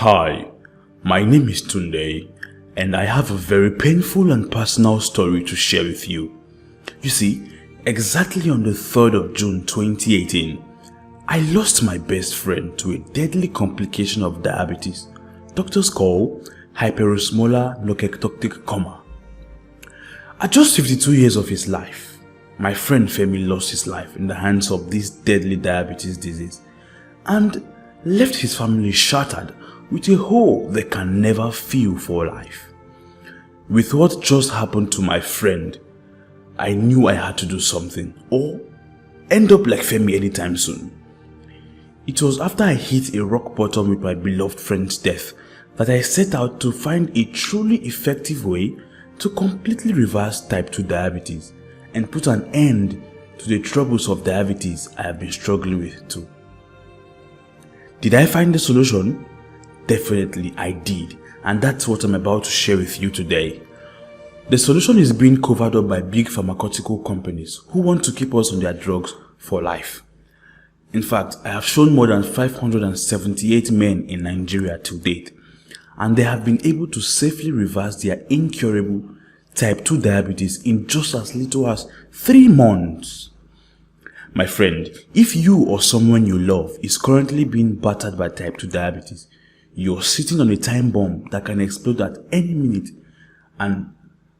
Hi, my name is Tunde, and I have a very painful and personal story to share with you. You see, exactly on the 3rd of June 2018, I lost my best friend to a deadly complication of diabetes. Doctors call hyperosmolar leukocytic coma. At just 52 years of his life, my friend Femi lost his life in the hands of this deadly diabetes disease and left his family shattered with a hole they can never fill for life. With what just happened to my friend, I knew I had to do something or end up like Femi anytime soon. It was after I hit a rock bottom with my beloved friend's death that I set out to find a truly effective way to completely reverse type 2 diabetes and put an end to the troubles of diabetes I have been struggling with too. Did I find the solution? Definitely I did, and that's what I'm about to share with you today. The solution is being covered up by big pharmaceutical companies who want to keep us on their drugs for life. In fact, I have shown more than 578 men in Nigeria to date, and they have been able to safely reverse their incurable type 2 diabetes in just as little as 3 months. My friend, if you or someone you love is currently being battered by type 2 diabetes, you're sitting on a time bomb that can explode at any minute. And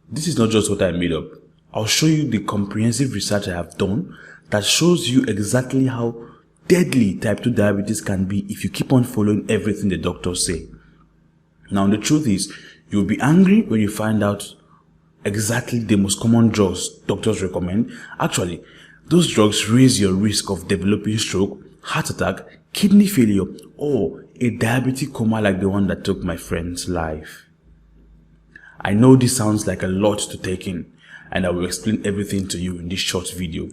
this is not just what I made up. I'll show you the comprehensive research I have done that shows you exactly how deadly type 2 diabetes can be if you keep on following everything the doctors say. Now the truth is, you'll be angry when you find out exactly the most common drugs doctors recommend. Actually, those drugs raise your risk of developing stroke, heart attack, kidney failure, or a diabetic coma like the one that took my friend's life. I know this sounds like a lot to take in, and I will explain everything to you in this short video.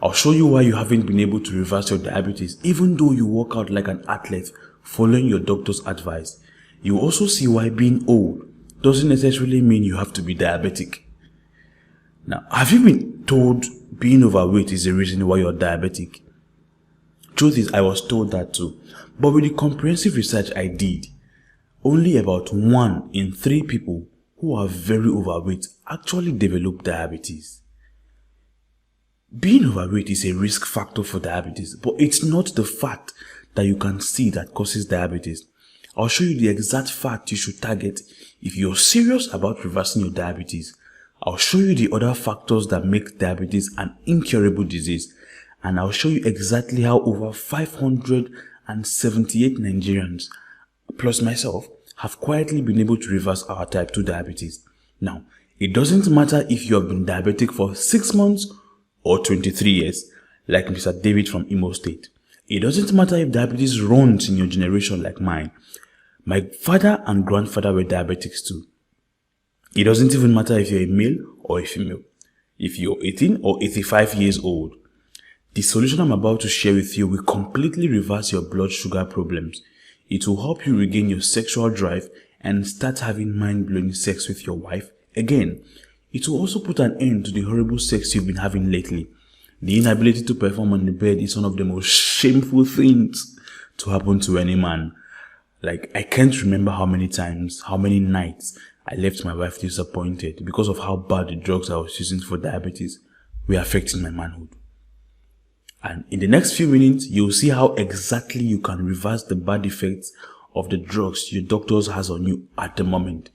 I'll show you why you haven't been able to reverse your diabetes even though you work out like an athlete following your doctor's advice. You also see why being old doesn't necessarily mean you have to be diabetic. Now, have you been told being overweight is the reason why you're diabetic? Truth is, I was told that too. But with the comprehensive research I did, only about 1 in 3 people who are very overweight actually develop diabetes. Being overweight is a risk factor for diabetes, but it's not the fat that you can see that causes diabetes. I'll show you the exact fat you should target if you're serious about reversing your diabetes. I'll show you the other factors that make diabetes an incurable disease, and I'll show you exactly how over 578 Nigerians, plus myself, have quietly been able to reverse our type 2 diabetes. Now, it doesn't matter if you have been diabetic for 6 months or 23 years, like Mr. David from Imo State. It doesn't matter if diabetes runs in your generation like mine. My father and grandfather were diabetics too. It doesn't even matter if you're a male or a female, if you're 18 or 85 years old. The solution I'm about to share with you will completely reverse your blood sugar problems. It will help you regain your sexual drive and start having mind-blowing sex with your wife again. It will also put an end to the horrible sex you've been having lately. The inability to perform on the bed is one of the most shameful things to happen to any man. Like, I can't remember how many times, how many nights I left my wife disappointed because of how bad the drugs I was using for diabetes were affecting my manhood. And in the next few minutes, you'll see how exactly you can reverse the bad effects of the drugs your doctors has on you at the moment.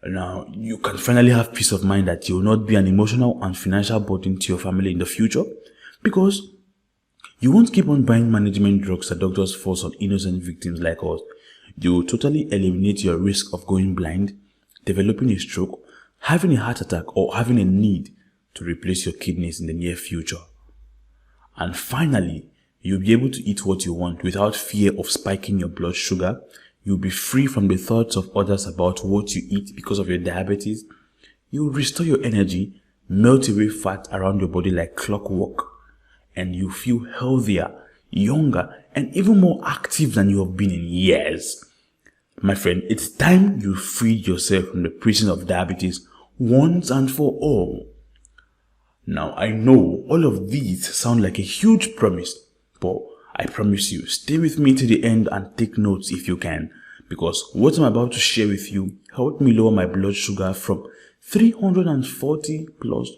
Now, you can finally have peace of mind that you will not be an emotional and financial burden to your family in the future, because you won't keep on buying management drugs that doctors force on innocent victims like us. You will totally eliminate your risk of going blind, developing a stroke, having a heart attack, or having a need to replace your kidneys in the near future. And finally, you'll be able to eat what you want without fear of spiking your blood sugar. You'll be free from the thoughts of others about what you eat because of your diabetes. You'll restore your energy, melt away fat around your body like clockwork, and you feel healthier, younger, and even more active than you have been in years. My friend, it's time you freed yourself from the prison of diabetes once and for all. Now, I know all of these sound like a huge promise, but I promise you, stay with me to the end and take notes if you can, because what I'm about to share with you helped me lower my blood sugar from 340 plus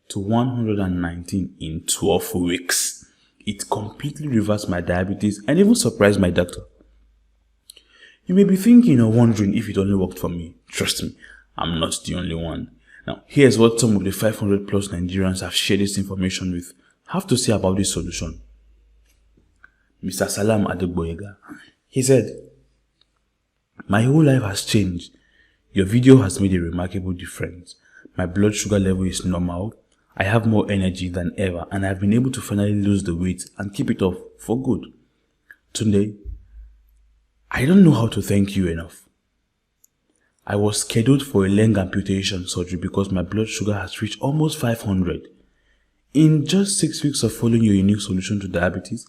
to 119 in 12 weeks. It completely reversed my diabetes and even surprised my doctor. You may be thinking or wondering if it only worked for me. Trust me, I'm not the only one. Now, here's what some of the 500 plus Nigerians have shared this information with have to say about this solution. Mr. Salam Adegboyega, he said, "My whole life has changed. Your video has made a remarkable difference. My blood sugar level is normal. I have more energy than ever, and I've been able to finally lose the weight and keep it off for good. Today, I don't know how to thank you enough. I was scheduled for a leg amputation surgery because my blood sugar has reached almost 500. In just 6 weeks of following your unique solution to diabetes,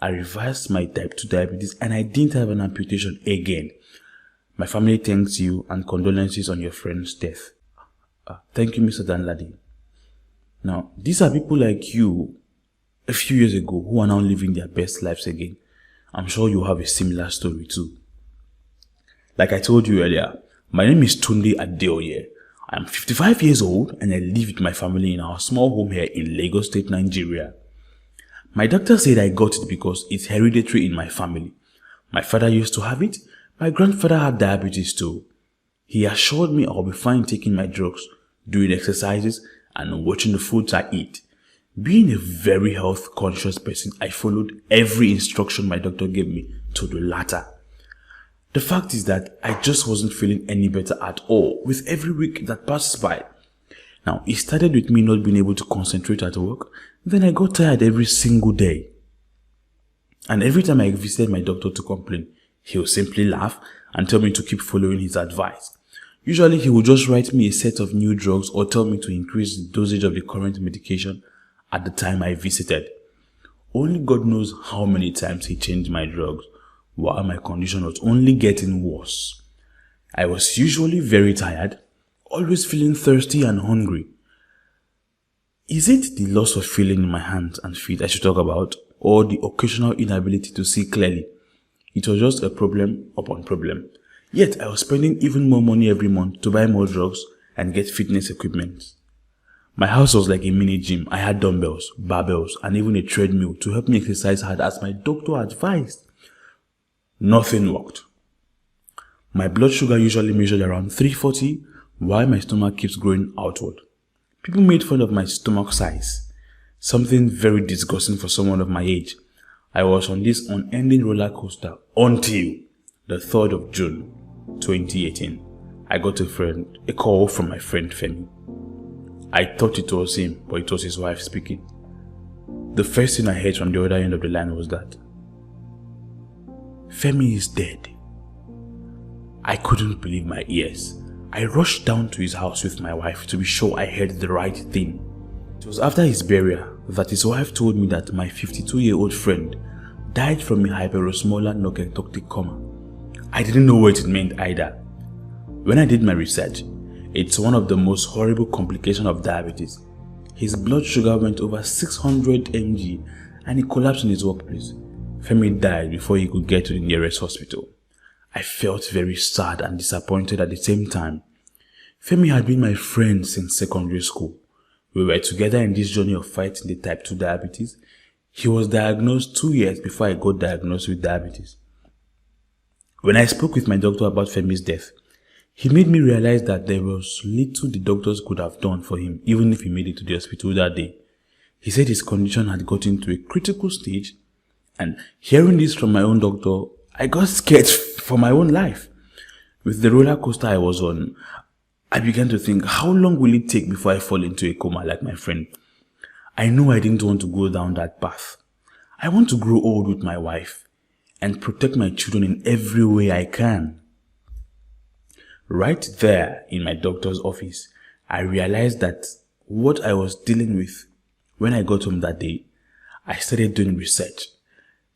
I reversed my type 2 diabetes and I didn't have an amputation again. My family thanks you and condolences on your friend's death." Thank you, Mr. Danladi. Now, these are people like you a few years ago who are now living their best lives again. I'm sure you have a similar story too. Like I told you earlier, my name is Tunde Adeoye. I'm 55 years old and I live with my family in our small home here in Lagos State, Nigeria. My doctor said I got it because it's hereditary in my family. My father used to have it. My grandfather had diabetes too. He assured me I'll be fine taking my drugs, doing exercises, and watching the foods I eat. Being a very health conscious person, I followed every instruction my doctor gave me to the latter. The fact is that I just wasn't feeling any better at all with every week that passes by. Now, it started with me not being able to concentrate at work. Then I got tired every single day. And every time I visited my doctor to complain, he would simply laugh and tell me to keep following his advice. Usually, he would just write me a set of new drugs or tell me to increase the dosage of the current medication at the time I visited. Only God knows how many times he changed my drugs, while my condition was only getting worse. I was usually very tired, always feeling thirsty and hungry. Is it the loss of feeling in my hands and feet I should talk about, or the occasional inability to see clearly? It was just a problem upon problem. Yet I was spending even more money every month to buy more drugs and get fitness equipment. My house was like a mini gym. I had dumbbells, barbells, and even a treadmill to help me exercise hard as my doctor advised. Nothing worked. My blood sugar usually measured around 340, while my stomach keeps growing outward. People made fun of my stomach size, something very disgusting for someone of my age. I was on this unending roller coaster until the 3rd of June 2018. I got a call from my friend Femi. I thought it was him, but it was his wife speaking. The first thing I heard from the other end of the line was that Femi is dead. I couldn't believe my ears. I rushed down to his house with my wife to be sure I heard the right thing. It was after his burial that his wife told me that my 52-year-old friend died from a hyperosmolar nocentoctic coma. I didn't know what it meant either. When I did my research, it's one of the most horrible complications of diabetes. His blood sugar went over 600 mg and he collapsed in his workplace. Femi died before he could get to the nearest hospital. I felt very sad and disappointed at the same time. Femi had been my friend since secondary school. We were together in this journey of fighting the type 2 diabetes. He was diagnosed 2 years before I got diagnosed with diabetes. When I spoke with my doctor about Femi's death, he made me realize that there was little the doctors could have done for him even if he made it to the hospital that day. He said his condition had gotten to a critical stage, and hearing this from my own doctor, I got scared for my own life. With the roller coaster I was on, I began to think, how long will it take before I fall into a coma like my friend? I knew I didn't want to go down that path. I want to grow old with my wife and protect my children in every way I can. Right there in my doctor's office, I realized that what I was dealing with when I got home that day, I started doing research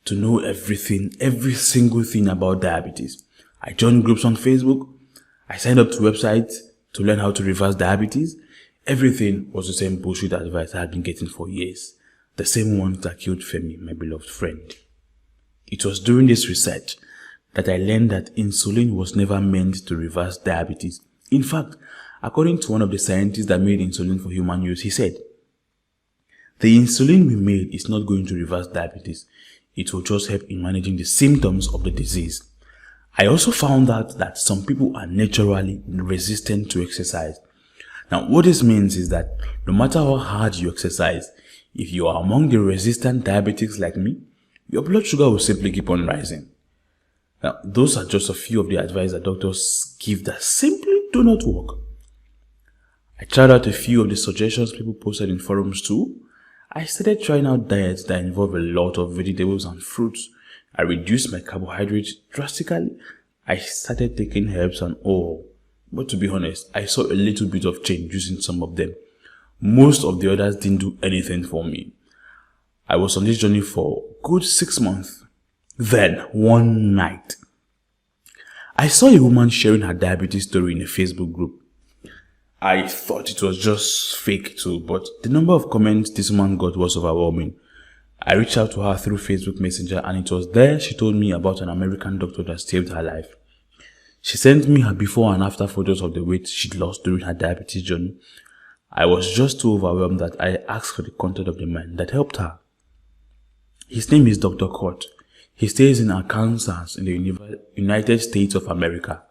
to know everything, every single thing about diabetes. I joined groups on Facebook. I signed up to websites to learn how to reverse diabetes. Everything was the same bullshit advice I had been getting for years. The same one that killed Femi, my beloved friend. It was during this research that I learned that insulin was never meant to reverse diabetes. In fact, according to one of the scientists that made insulin for human use, he said, "The insulin we made is not going to reverse diabetes. It will just help in managing the symptoms of the disease." I also found out that some people are naturally resistant to exercise. Now, what this means is that no matter how hard you exercise, if you are among the resistant diabetics like me, your blood sugar will simply keep on rising. Now, those are just a few of the advice that doctors give that simply do not work. I tried out a few of the suggestions people posted in forums too. I started trying out diets that involve a lot of vegetables and fruits. I reduced my carbohydrates drastically. I started taking herbs and all. But to be honest, I saw a little bit of change using some of them. Most of the others didn't do anything for me. I was on this journey for a good 6 months. Then, one night, I saw a woman sharing her diabetes story in a Facebook group. I thought it was just fake too, but the number of comments this woman got was overwhelming. I reached out to her through Facebook Messenger, and it was there she told me about an American doctor that saved her life. She sent me her before and after photos of the weight she'd lost during her diabetes journey. I was just too overwhelmed that I asked for the contact of the man that helped her. His name is Dr. Kurt. He stays in Arkansas in the United States of America.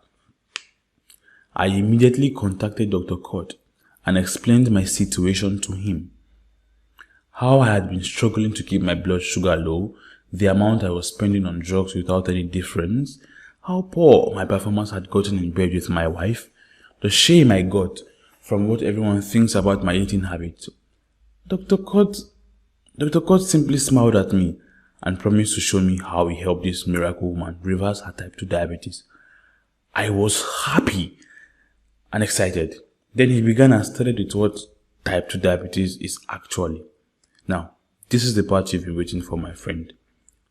I immediately contacted Dr. Kurt and explained my situation to him. How I had been struggling to keep my blood sugar low, the amount I was spending on drugs without any difference, how poor my performance had gotten in bed with my wife, the shame I got from what everyone thinks about my eating habits. Dr. Kurt simply smiled at me and promised to show me how he helped this miracle woman reverse her type 2 diabetes. I was happy and excited. Then he began and started with what type 2 diabetes is actually. Now, this is the part you've been waiting for, my friend.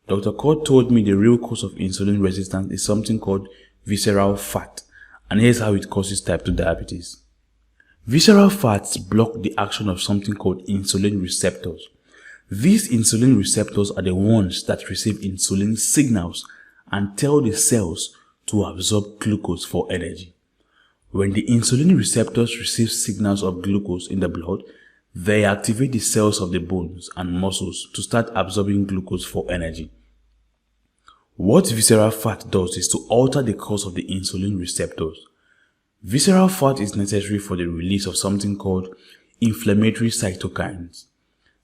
Dr. Kurt told me the real cause of insulin resistance is something called visceral fat, and here's how it causes type 2 diabetes. Visceral fats block the action of something called insulin receptors. These insulin receptors are the ones that receive insulin signals and tell the cells to absorb glucose for energy. When the insulin receptors receive signals of glucose in the blood, they activate the cells of the bones and muscles to start absorbing glucose for energy. What visceral fat does is to alter the course of the insulin receptors. Visceral fat is necessary for the release of something called inflammatory cytokines.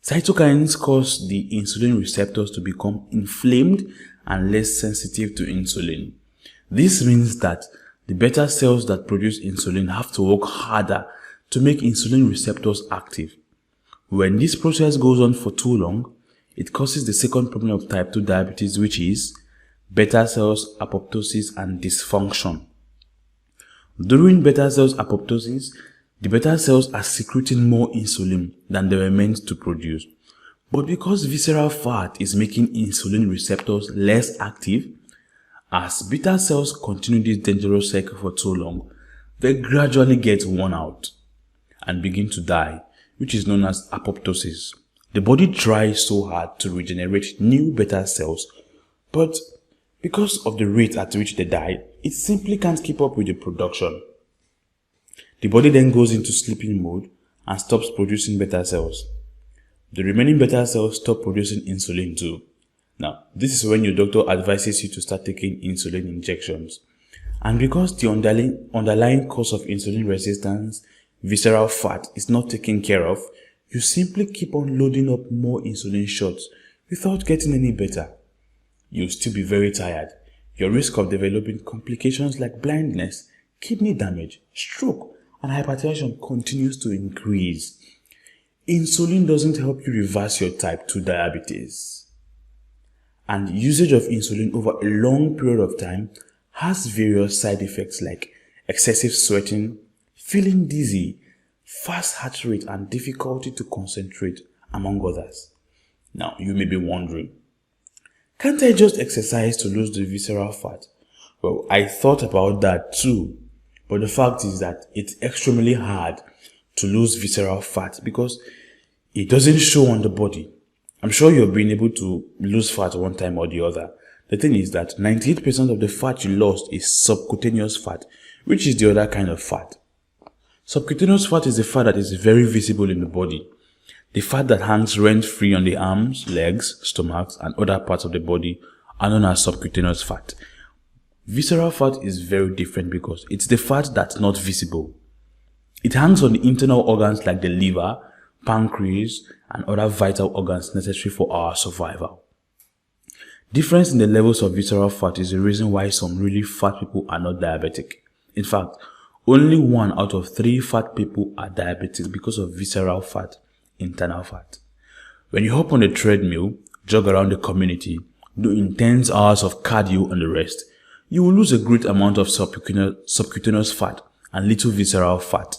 Cytokines cause the insulin receptors to become inflamed and less sensitive to insulin. This means that the beta cells that produce insulin have to work harder to make insulin receptors active. When this process goes on for too long, it causes the second problem of type 2 diabetes, which is beta cells apoptosis and dysfunction. During beta cells apoptosis, the beta cells are secreting more insulin than they were meant to produce. But because visceral fat is making insulin receptors less active, as beta cells continue this dangerous cycle for too long, they gradually get worn out and begin to die, which is known as apoptosis. The body tries so hard to regenerate new beta cells, but because of the rate at which they die, it simply can't keep up with the production. The body then goes into sleeping mode and stops producing beta cells. The remaining beta cells stop producing insulin too. Now, this is when your doctor advises you to start taking insulin injections. And because the underlying cause of insulin resistance, visceral fat, is not taken care of, you simply keep on loading up more insulin shots without getting any better. You'll still be very tired. Your risk of developing complications like blindness, kidney damage, stroke, and hypertension continues to increase. Insulin doesn't help you reverse your type 2 diabetes. And usage of insulin over a long period of time has various side effects like excessive sweating, feeling dizzy, fast heart rate, and difficulty to concentrate, among others. Now, you may be wondering, can't I just exercise to lose the visceral fat? Well, I thought about that too, but the fact is that it's extremely hard to lose visceral fat because it doesn't show on the body. I'm sure you've been able to lose fat one time or the other. The thing is that 98% of the fat you lost is subcutaneous fat, which is the other kind of fat. Subcutaneous fat is the fat that is very visible in the body. The fat that hangs rent-free on the arms, legs, stomachs, and other parts of the body are known as subcutaneous fat. Visceral fat is very different because it's the fat that's not visible. It hangs on the internal organs like the liver, pancreas, and other vital organs necessary for our survival. Difference in the levels of visceral fat is the reason why some really fat people are not diabetic. In fact, only 1 out of 3 fat people are diabetic because of visceral fat, internal fat. When you hop on a treadmill, jog around the community, do intense hours of cardio and the rest, you will lose a great amount of subcutaneous fat and little visceral fat.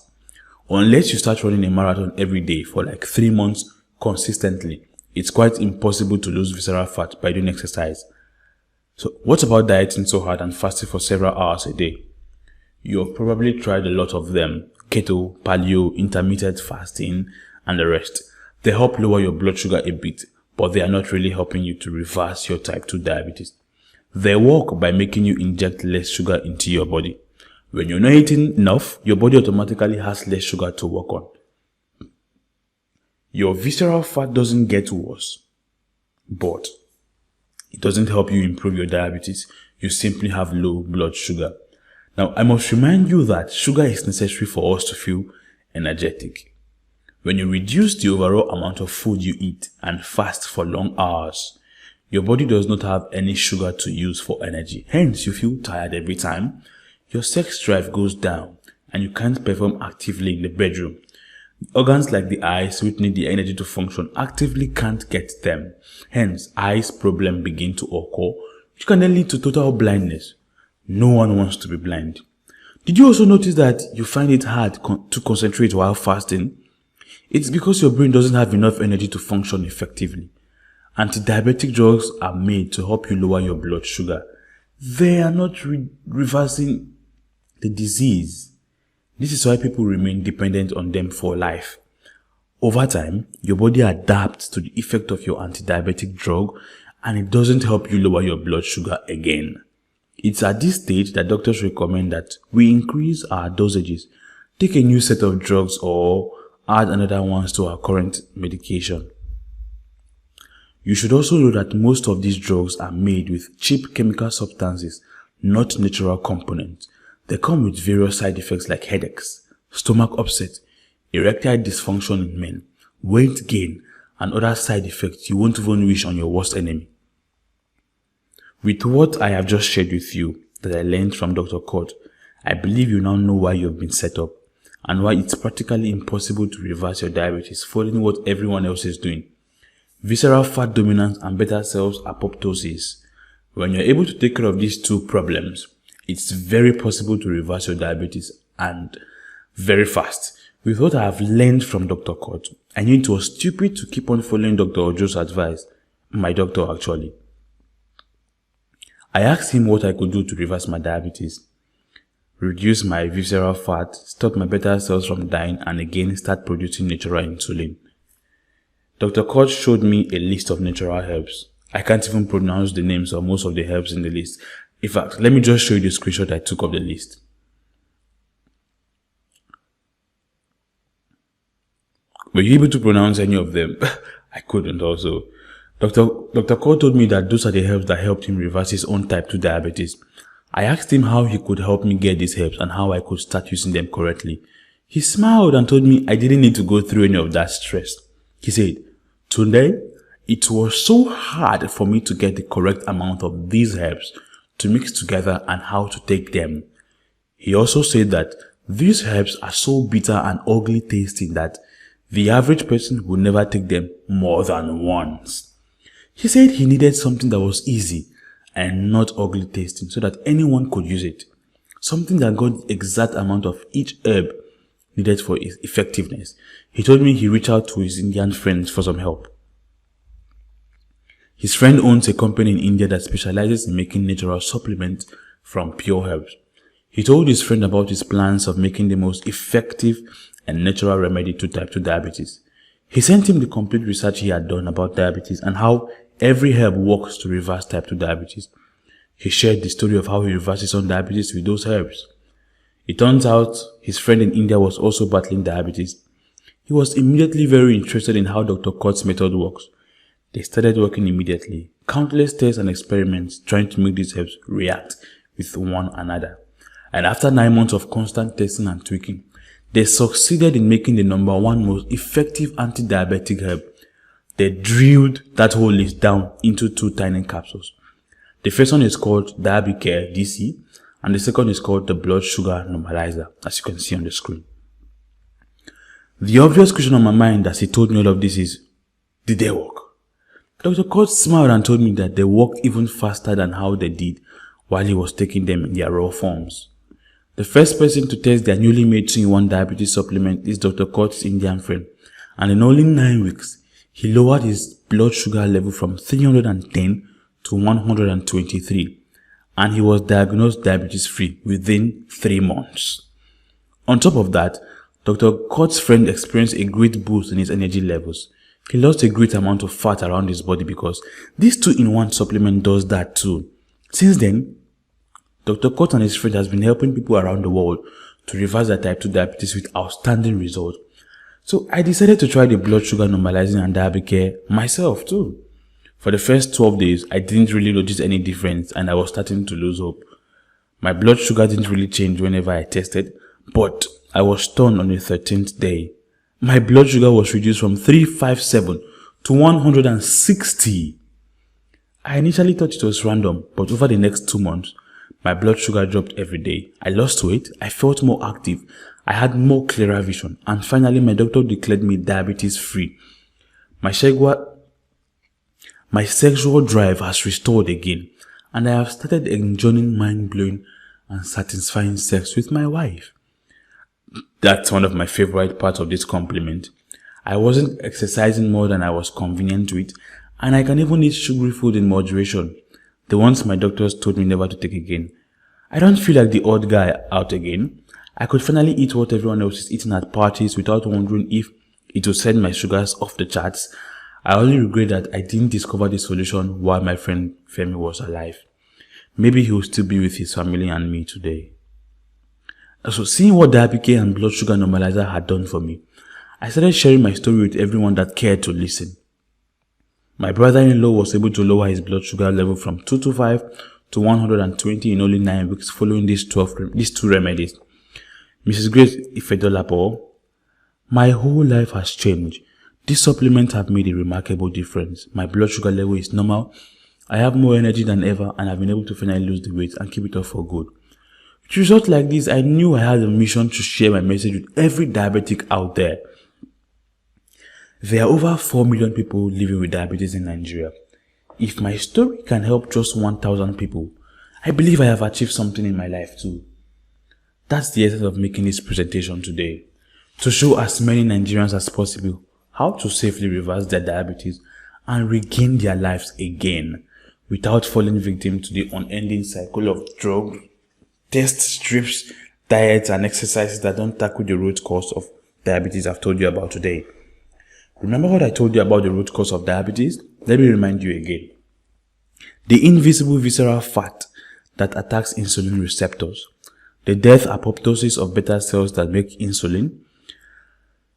Unless you start running a marathon every day for like 3 months consistently, it's quite impossible to lose visceral fat by doing exercise. So what about dieting so hard and fasting for several hours a day? You have probably tried a lot of them: keto, paleo, intermittent fasting, and the rest. They help lower your blood sugar a bit, but they are not really helping you to reverse your type 2 diabetes. They work by making you inject less sugar into your body. When you're not eating enough, your body automatically has less sugar to work on. Your visceral fat doesn't get worse, but it doesn't help you improve your diabetes. You simply have low blood sugar. Now, I must remind you that sugar is necessary for us to feel energetic. When you reduce the overall amount of food you eat and fast for long hours, your body does not have any sugar to use for energy. Hence, you feel tired every time. Your sex drive goes down and you can't perform actively in the bedroom. Organs like the eyes, which need the energy to function, actively can't get them. Hence, eyes problem begin to occur, which can then lead to total blindness. No one wants to be blind. Did you also notice that you find it hard to concentrate while fasting? It's because your brain doesn't have enough energy to function effectively. Anti-diabetic drugs are made to help you lower your blood sugar. They are not reversing the disease. This is why people remain dependent on them for life. Over time, your body adapts to the effect of your anti-diabetic drug and it doesn't help you lower your blood sugar again. It's at this stage that doctors recommend that we increase our dosages, take a new set of drugs, or add another ones to our current medication. You should also know that most of these drugs are made with cheap chemical substances, not natural components. They come with various side effects like headaches, stomach upset, erectile dysfunction in men, weight gain, and other side effects you won't even wish on your worst enemy. With what I have just shared with you that I learned from Dr. Cord, I believe you now know why you've been set up and why it's practically impossible to reverse your diabetes following what everyone else is doing. Visceral fat dominance and beta cells apoptosis. When you're able to take care of these two problems, it's very possible to reverse your diabetes, and very fast. With what I have learned from Dr. Cord, I knew it was stupid to keep on following Dr. Ojo's advice, my doctor actually. I asked him what I could do to reverse my diabetes, reduce my visceral fat, stop my beta cells from dying, and again start producing natural insulin. Dr. Cord showed me a list of natural herbs. I can't even pronounce the names of most of the herbs in the list. In fact, let me just show you the screenshot I took of the list. Were you able to pronounce any of them? I couldn't also. Dr. Cord told me that those are the herbs that helped him reverse his own type 2 diabetes. I asked him how he could help me get these herbs and how I could start using them correctly. He smiled and told me I didn't need to go through any of that stress. He said, "Today, it was so hard for me to get the correct amount of these herbs to mix together and how to take them." He also said that these herbs are so bitter and ugly tasting that the average person would never take them more than once. He said he needed something that was easy and not ugly tasting so that anyone could use it. Something that got the exact amount of each herb needed for its effectiveness. He told me he reached out to his Indian friends for some help. His friend owns a company in India that specializes in making natural supplements from pure herbs. He told his friend about his plans of making the most effective and natural remedy to type 2 diabetes. He sent him the complete research he had done about diabetes and how every herb works to reverse type 2 diabetes. He shared the story of how he reversed his own diabetes with those herbs. It turns out his friend in India was also battling diabetes. He was immediately very interested in how Dr. Kotz's method works. They started working immediately. Countless tests and experiments trying to make these herbs react with one another. And after 9 months of constant testing and tweaking, they succeeded in making the #1 most effective anti-diabetic herb. They drilled that whole list down into 2 tiny capsules. The first one is called Diabicare DC, and the second is called the blood sugar normalizer, as you can see on the screen. The obvious question on my mind as he told me all of this is, did they work? Dr. Kotz smiled and told me that they worked even faster than how they did while he was taking them in their raw forms. The first person to test their newly made 2-in-1 diabetes supplement is Dr. Kotz's Indian friend, and in only 9 weeks, he lowered his blood sugar level from 310 to 123, and he was diagnosed diabetes-free within 3 months. On top of that, Dr. Kotz's friend experienced a great boost in his energy levels. He lost a great amount of fat around his body because this 2-in-1 supplement does that too. Since then, Dr. Kotz and his friend has been helping people around the world to reverse their type 2 diabetes with outstanding results. So I decided to try the blood sugar normalizing and Diabicare myself too. For the first 12 days, I didn't really notice any difference and I was starting to lose hope. My blood sugar didn't really change whenever I tested, but I was stunned on the 13th day. My blood sugar was reduced from 357 to 160. I initially thought it was random, but over the next 2 months, my blood sugar dropped every day. I lost weight, I felt more active, I had more clearer vision, and finally my doctor declared me diabetes free. My sexual drive has restored again, and I have started enjoying mind-blowing and satisfying sex with my wife. That's one of my favorite parts of this compliment. I wasn't exercising more than I was convenient with, and I can even eat sugary food in moderation, the ones my doctors told me never to take again. I don't feel like the odd guy out again. I could finally eat what everyone else is eating at parties without wondering if it would send my sugars off the charts. I only regret that I didn't discover the solution while my friend Femi was alive. Maybe he will still be with his family and me today. So seeing what Diabicare and blood sugar normalizer had done for me, I started sharing my story with everyone that cared to listen. My brother-in-law was able to lower his blood sugar level from 225 to 120 in only 9 weeks following these 2 remedies. Mrs. Grace Ifedolapo, my whole life has changed. These supplements have made a remarkable difference. My blood sugar level is normal. I have more energy than ever and I've been able to finally lose the weight and keep it off for good. With results like this, I knew I had a mission to share my message with every diabetic out there. There are over 4 million people living with diabetes in Nigeria. If my story can help just 1,000 people, I believe I have achieved something in my life too. That's the essence of making this presentation today, to show as many Nigerians as possible how to safely reverse their diabetes and regain their lives again without falling victim to the unending cycle of drug, test strips, diets and exercises that don't tackle the root cause of diabetes I've told you about today. Remember what I told you about the root cause of diabetes? Let me remind you again. The invisible visceral fat that attacks insulin receptors. The death apoptosis of beta cells that make insulin.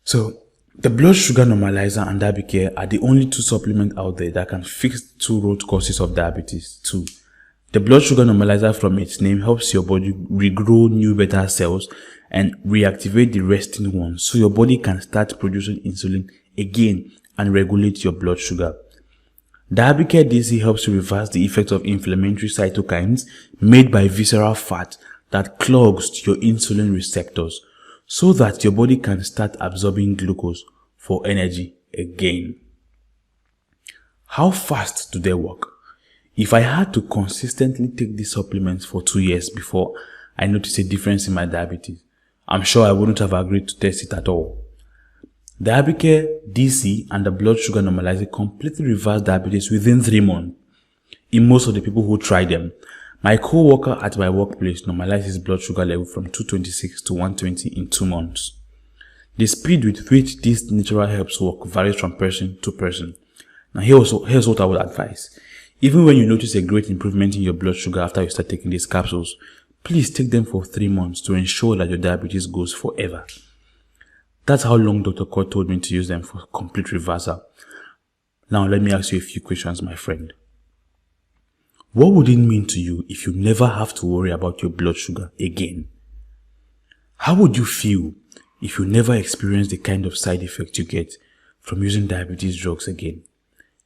So, the blood sugar normalizer and Diabicare are the only 2 supplements out there that can fix 2 root causes of diabetes too. The blood sugar normalizer, from its name, helps your body regrow new beta cells and reactivate the resting ones so your body can start producing insulin again and regulate your blood sugar. Diabicare DC helps to reverse the effects of inflammatory cytokines made by visceral fat that clogs your insulin receptors so that your body can start absorbing glucose for energy again. How fast do they work? If I had to consistently take these supplements for 2 years before I noticed a difference in my diabetes, I'm sure I wouldn't have agreed to test it at all. Diabicare DC and the blood sugar normalizer completely reverse diabetes within 3 months. In most of the people who try them, my co-worker at my workplace normalized his blood sugar level from 226 to 120 in 2 months. The speed with which these natural herbs work varies from person to person. Now here's what I would advise. Even when you notice a great improvement in your blood sugar after you start taking these capsules, please take them for 3 months to ensure that your diabetes goes forever. That's how long Dr. Cord told me to use them for complete reversal. Now let me ask you a few questions, my friend. What would it mean to you if you never have to worry about your blood sugar again? How would you feel if you never experience the kind of side effects you get from using diabetes drugs again?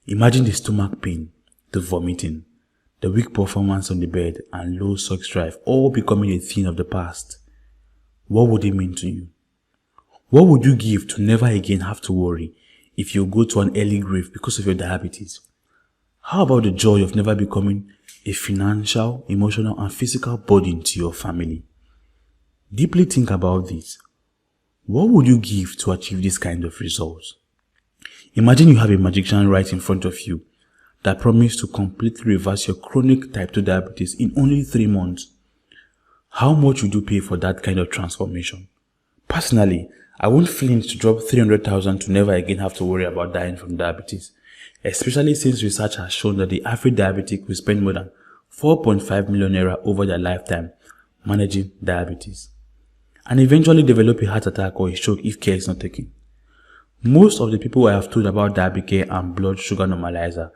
Imagine the stomach pain, the vomiting, the weak performance on the bed, and low sex drive all becoming a thing of the past. What would it mean to you? What would you give to never again have to worry if you go to an early grave because of your diabetes? How about the joy of never becoming a financial, emotional, and physical burden to your family? Deeply think about this. What would you give to achieve this kind of results? Imagine you have a magician right in front of you that promised to completely reverse your chronic type 2 diabetes in only 3 months. How much would you pay for that kind of transformation? Personally, I won't flinch to drop 300,000 to never again have to worry about dying from diabetes, especially since research has shown that the average diabetic will spend more than 4.5 million naira over their lifetime managing diabetes, and eventually develop a heart attack or a stroke if care is not taken. Most of the people I have told about Diabicare and blood sugar normalizer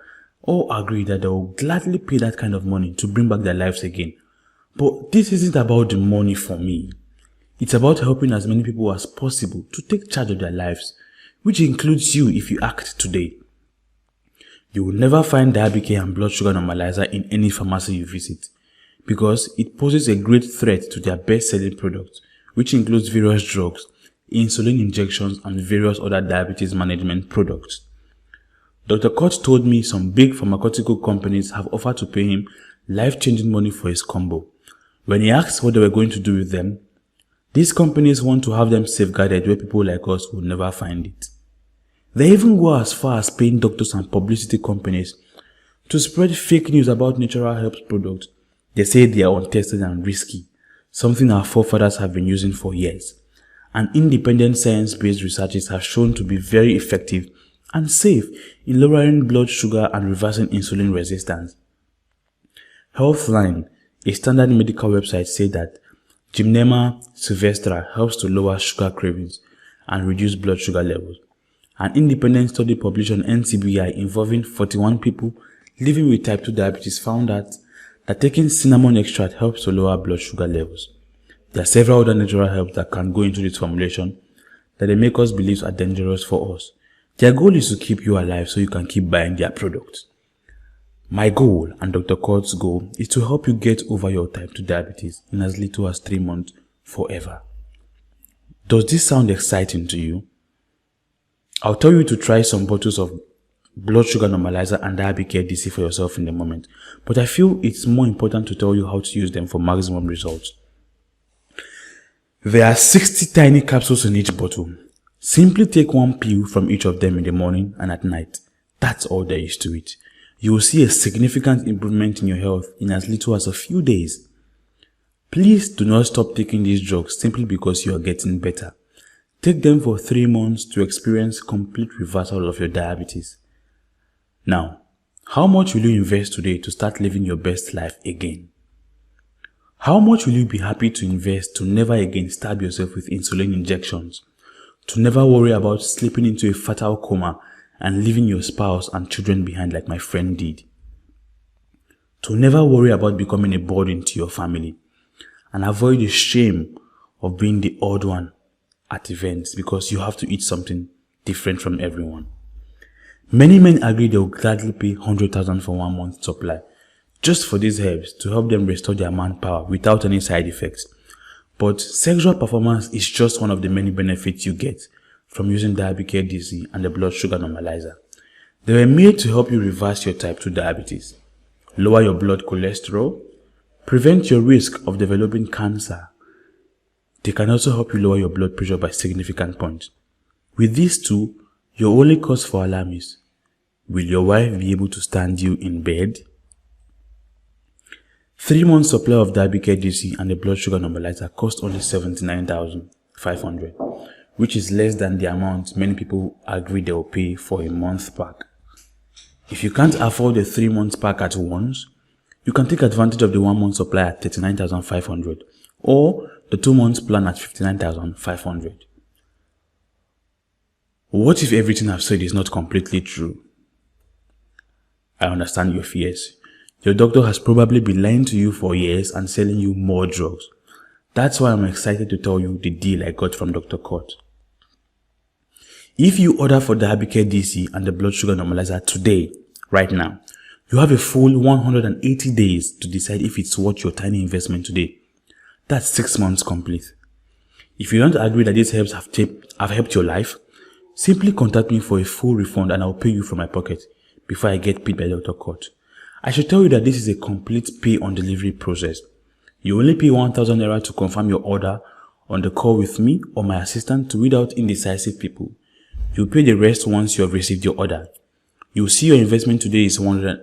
all agree that they will gladly pay that kind of money to bring back their lives again. But this isn't about the money for me. It's about helping as many people as possible to take charge of their lives, which includes you if you act today. You will never find Diabicare and blood sugar normalizer in any pharmacy you visit, because it poses a great threat to their best-selling products, which includes various drugs, insulin injections, and various other diabetes management products. Dr. Cord told me some big pharmaceutical companies have offered to pay him life-changing money for his combo. When he asked what they were going to do with them, these companies want to have them safeguarded where people like us will never find it. They even go as far as paying doctors and publicity companies to spread fake news about natural health products. They say they are untested and risky, something our forefathers have been using for years. And independent science-based researches have shown to be very effective and safe in lowering blood sugar and reversing insulin resistance. Healthline, a standard medical website, said that Gymnema sylvestra helps to lower sugar cravings and reduce blood sugar levels. An independent study published on NCBI involving 41 people living with type 2 diabetes found that taking cinnamon extract helps to lower blood sugar levels. There are several other natural herbs that can go into this formulation that they make us believe are dangerous for us. Their goal is to keep you alive so you can keep buying their products. My goal and Dr. Cord's goal is to help you get over your type 2 diabetes in as little as 3 months forever. Does this sound exciting to you? I'll tell you to try some bottles of blood sugar normalizer and Diabicare DC for yourself in a moment, but I feel it's more important to tell you how to use them for maximum results. There are 60 tiny capsules in each bottle. Simply take 1 pill from each of them in the morning and at night. That's all there is to it. You will see a significant improvement in your health in as little as a few days. Please do not stop taking these drugs simply because you are getting better. Take them for 3 months to experience complete reversal of your diabetes. Now, how much will you invest today to start living your best life again? How much will you be happy to invest to never again stab yourself with insulin injections? To never worry about slipping into a fatal coma and leaving your spouse and children behind like my friend did? To never worry about becoming a burden to your family and avoid the shame of being the odd one at events because you have to eat something different from everyone? Many men agree they will gladly pay 100,000 for 1 month's supply just for these herbs to help them restore their manpower without any side effects. But sexual performance is just one of the many benefits you get from using Diabicare DC and the blood sugar normalizer. They were made to help you reverse your type 2 diabetes, lower your blood cholesterol, prevent your risk of developing cancer. They can also help you lower your blood pressure by significant points. With these two, your only cause for alarm is, will your wife be able to stand you in bed? 3 months supply of Diabicare DC and the blood sugar normalizer cost only 79,500, which is less than the amount many people agree they will pay for a month pack. If you can't afford the 3 months pack at once, you can take advantage of the 1 month supply at 39,500 or the 2 months plan at 59,500. What if everything I've said is not completely true? I understand your fears. Your doctor has probably been lying to you for years and selling you more drugs. That's why I'm excited to tell you the deal I got from Dr. Court. If you order for Diabicare DC and the blood sugar normalizer today, right now, you have a full 180 days to decide if it's worth your tiny investment today. That's 6 months complete. If you don't agree that these helps have helped your life, simply contact me for a full refund and I'll pay you from my pocket before I get paid by Dr. Court. I should tell you that this is a complete pay on delivery process. You only pay 1,000 naira to confirm your order on the call with me or my assistant to weed out indecisive people. You'll pay the rest once you have received your order. You'll see your investment today is 100%.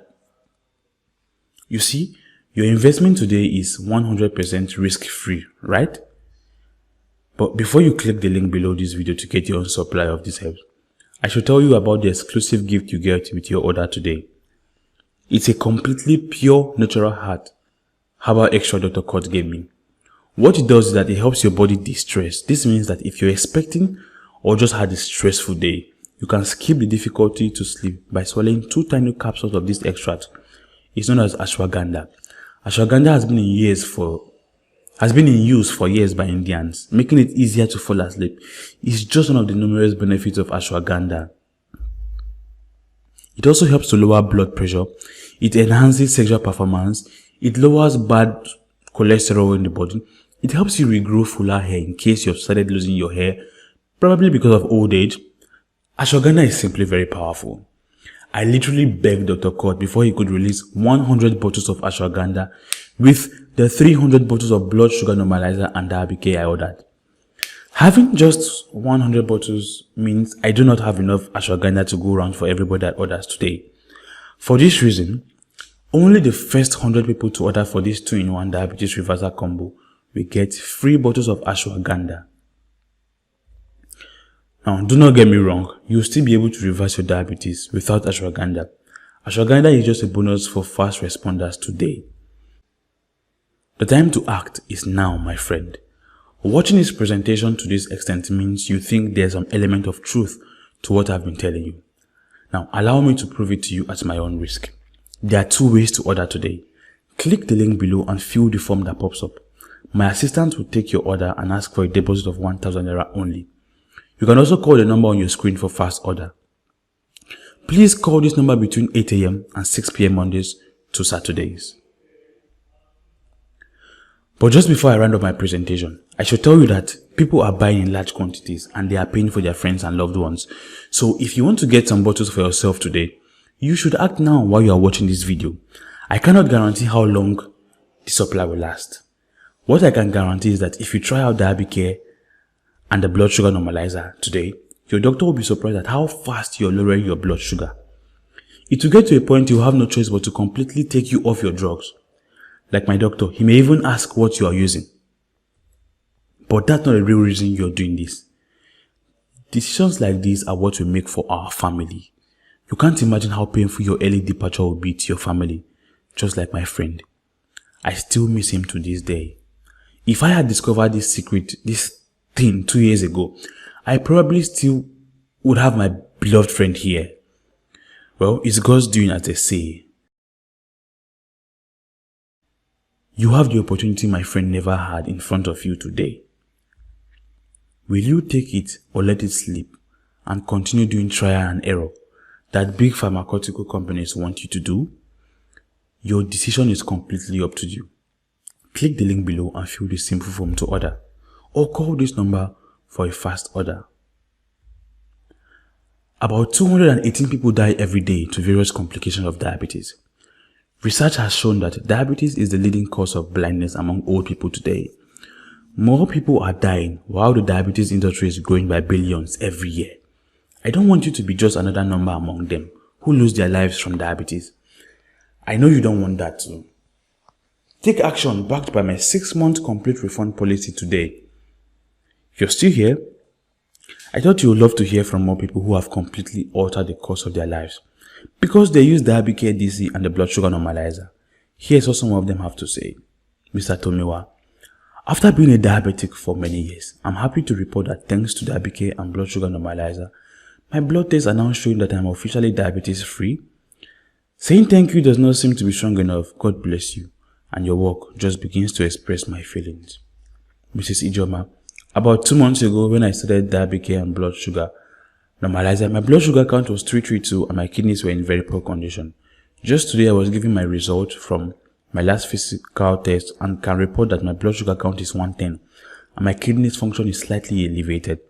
You see, your investment today is 100% risk-free, right? But before you click the link below this video to get your own supply of these herbs, I should tell you about the exclusive gift you get with your order today. It's a completely pure natural herbal extra Dr. Court gave me. What it does is that it helps your body de-stress. This means that if you're expecting or just had a stressful day, you can skip the difficulty to sleep by swallowing 2 tiny capsules of this extract. It's known as ashwagandha. Ashwagandha has been in use for years by Indians, making it easier to fall asleep. It's just one of the numerous benefits of ashwagandha. It also helps to lower blood pressure. It enhances sexual performance. It lowers bad cholesterol in the body. It helps you regrow fuller hair in case you've started losing your hair, probably because of old age. Ashwagandha is simply very powerful. I literally begged Dr. Court before he could release 100 bottles of ashwagandha with the 300 bottles of blood sugar normalizer and Diabicare I ordered. Having just 100 bottles means I do not have enough ashwagandha to go around for everybody that orders today. For this reason, only the first 100 people to order for this 2-in-1 diabetes reversal combo will get free bottles of ashwagandha. Now, do not get me wrong, you'll still be able to reverse your diabetes without ashwagandha. Ashwagandha is just a bonus for fast responders today. The time to act is now, my friend. Watching this presentation to this extent means you think there's some element of truth to what I've been telling you. Now, allow me to prove it to you at my own risk. There are 2 ways to order today. Click the link below and fill the form that pops up. My assistant will take your order and ask for a deposit of 1,000 naira only. You can also call the number on your screen for fast order. Please call this number between 8 AM and 6 PM Mondays to Saturdays. But just before I round up my presentation, I should tell you that people are buying in large quantities and they are paying for their friends and loved ones. So if you want to get some bottles for yourself today, you should act now while you are watching this video. I cannot guarantee how long the supply will last. What I can guarantee is that if you try out Diabicare and the blood sugar normalizer today, your doctor will be surprised at how fast you're lowering your blood sugar. It will get to a point you have no choice but to completely take you off your drugs. Like my doctor, he may even ask what you are using. But that's not the real reason you're doing this. Decisions like these are what we make for our family. You can't imagine how painful your early departure will be to your family, just like my friend. I still miss him to this day. If I had discovered this thing 2 years ago, I probably still would have my beloved friend here. Well, it's God's doing, as they say. You have the opportunity my friend never had in front of you today. Will you take it or let it sleep and continue doing trial and error that big pharmaceutical companies want you to do? Your decision is completely up to you. Click the link below and fill the simple form to order, or call this number for a fast order. About 218 people die every day to various complications of diabetes. Research has shown that diabetes is the leading cause of blindness among old people today. More people are dying while the diabetes industry is growing by billions every year. I don't want you to be just another number among them who lose their lives from diabetes. I know you don't want that too. Take action backed by my 6-month complete refund policy today. If you're still here, I thought you would love to hear from more people who have completely altered the course of their lives. because they use Diabicare DC and the blood sugar normalizer. Here's what some of them have to say. Mr. Tomiwa: after being a diabetic for many years, I'm happy to report that thanks to Diabicare and blood sugar normalizer, my blood tests are now showing that I'm officially diabetes free. Saying thank you does not seem to be strong enough. God bless you, and your work just begins to express my feelings. Mrs. Ijoma: about 2 months ago, when I started Diabicare and blood sugar normalizer, my blood sugar count was 332 and my kidneys were in very poor condition. Just today I was given my result from my last physical test and can report that my blood sugar count is 110 and my kidneys function is slightly elevated.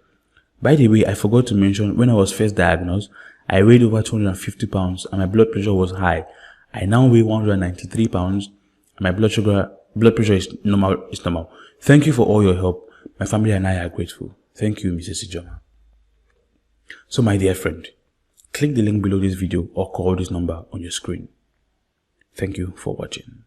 By the way, I forgot to mention, when I was first diagnosed, I weighed over 250 pounds and my blood pressure was high. I now weigh 193 pounds and my blood pressure is normal. Thank you for all your help. My family and I are grateful. Thank you, Mrs. Ijoma. So my dear friend, click the link below this video or call this number on your screen. Thank you for watching.